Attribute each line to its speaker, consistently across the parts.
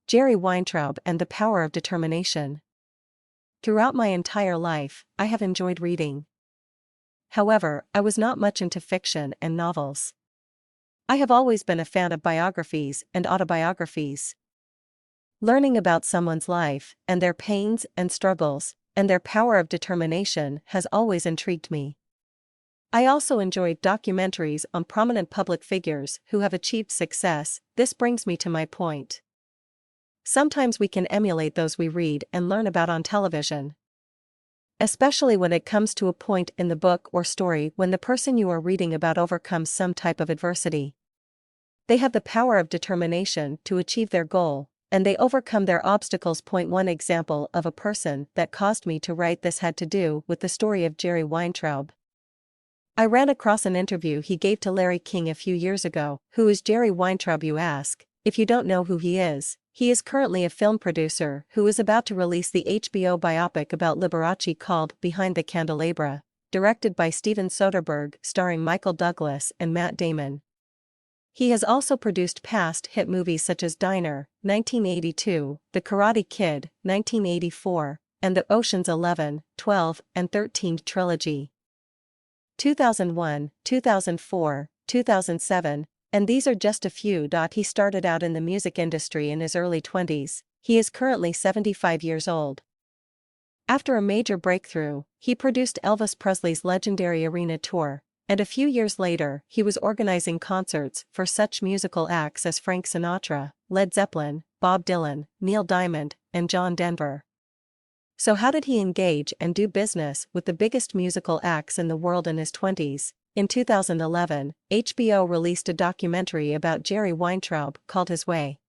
Speaker 1: Jerry Weintraub and the Power of Determination. Throughout my entire life, I have enjoyed reading. However, I was not much into fiction and novels. I have always been a fan of biographies and autobiographies. Learning about someone's life, and their pains and struggles, and their power of determination has always intrigued me. I also enjoyed documentaries on prominent public figures who have achieved success. This brings me to my point. Sometimes we can emulate those we read and learn about on television. Especially when it comes to a point in the book or story when the person you are reading about overcomes some type of adversity. They have the power of determination to achieve their goal, and they overcome their obstacles. One example of a person that caused me to write this had to do with the story of Jerry Weintraub. I ran across an interview he gave to Larry King a few years ago. Who is Jerry Weintraub, you ask? If you don't know who he is currently a film producer who is about to release the HBO biopic about Liberace called Behind the Candelabra, directed by Steven Soderbergh, starring Michael Douglas and Matt Damon. He has also produced past hit movies such as Diner, 1982, The Karate Kid, 1984, and the Ocean's 11, 12, and 13 trilogy. 2001, 2004, 2007, and these are just a few. He started out in the music industry in his early 20s, he is currently 75 years old. After a major breakthrough, he produced Elvis Presley's legendary arena tour, and a few years later he was organizing concerts for such musical acts as Frank Sinatra, Led Zeppelin, Bob Dylan, Neil Diamond, and John Denver. So how did he engage and do business with the biggest musical acts in the world in his 20s? In 2011, HBO released a documentary about Jerry Weintraub called His Way.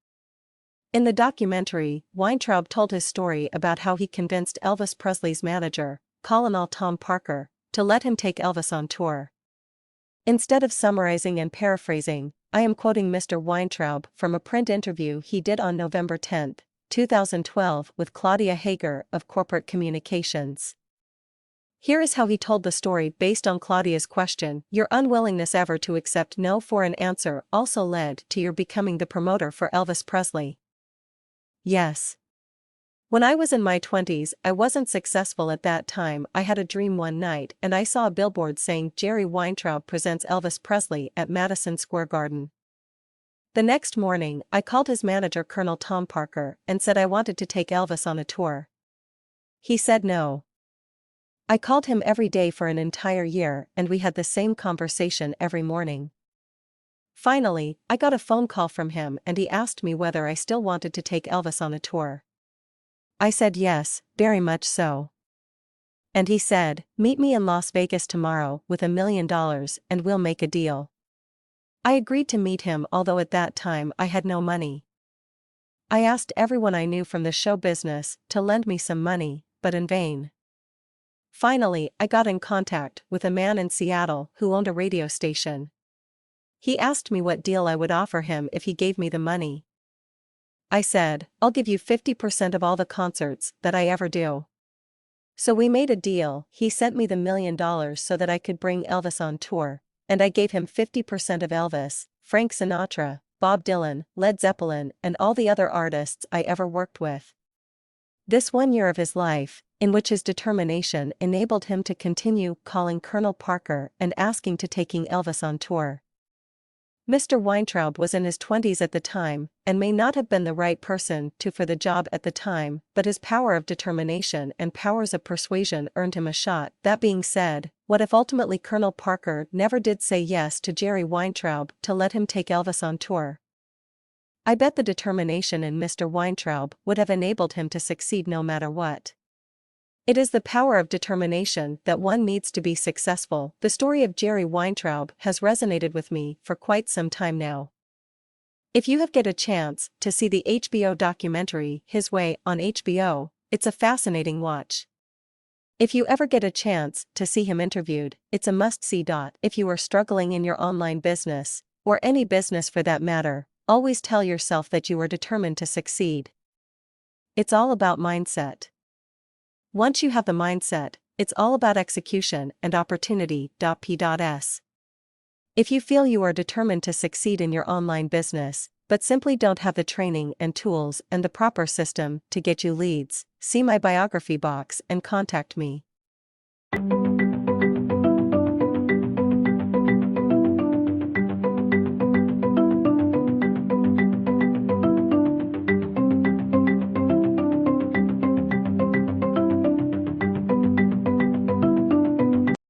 Speaker 1: In the documentary, Weintraub told his story about how he convinced Elvis Presley's manager, Colonel Tom Parker, to let him take Elvis on tour. Instead of summarizing and paraphrasing, I am quoting Mr. Weintraub from a print interview he did on November 10, 2012 with Claudia Hager of Corporate Communications. Here is how he told the story based on Claudia's question. Your unwillingness ever to accept no for an answer also led to your becoming the promoter for Elvis Presley. Yes. When I was in my 20s, I wasn't successful at that time. I had a dream one night and I saw a billboard saying Jerry Weintraub presents Elvis Presley at Madison Square Garden. The next morning, I called his manager Colonel Tom Parker and said I wanted to take Elvis on a tour. He said no. I called him every day for an entire year and we had the same conversation every morning. Finally, I got a phone call from him and he asked me whether I still wanted to take Elvis on a tour. I said yes, very much so. And he said, meet me in Las Vegas tomorrow with $1 million and we'll make a deal. I agreed to meet him, although at that time I had no money. I asked everyone I knew from the show business to lend me some money, but in vain. Finally, I got in contact with a man in Seattle who owned a radio station. He asked me what deal I would offer him if he gave me the money. I said, I'll give you 50% of all the concerts that I ever do. So we made a deal. He sent me the $1 million so that I could bring Elvis on tour, and I gave him 50% of Elvis, Frank Sinatra, Bob Dylan, Led Zeppelin, and all the other artists I ever worked with. This 1 year of his life, in which his determination enabled him to continue calling Colonel Parker and asking to taking Elvis on tour. Mr. Weintraub was in his 20s at the time, and may not have been the right person for the job at the time, but his power of determination and powers of persuasion earned him a shot. That being said, what if ultimately Colonel Parker never did say yes to Jerry Weintraub to let him take Elvis on tour? I bet the determination in Mr. Weintraub would have enabled him to succeed no matter what. It is the power of determination that one needs to be successful. The story of Jerry Weintraub has resonated with me for quite some time now. If you have get a chance to see the HBO documentary His Way on HBO, it's a fascinating watch. If you ever get a chance to see him interviewed, it's a must-see. If you are struggling in your online business, or any business for that matter, always tell yourself that you are determined to succeed. It's all about mindset. Once you have the mindset, it's all about execution and opportunity. P.S. If you feel you are determined to succeed in your online business, but simply don't have the training and tools and the proper system to get you leads, see my biography box and contact me.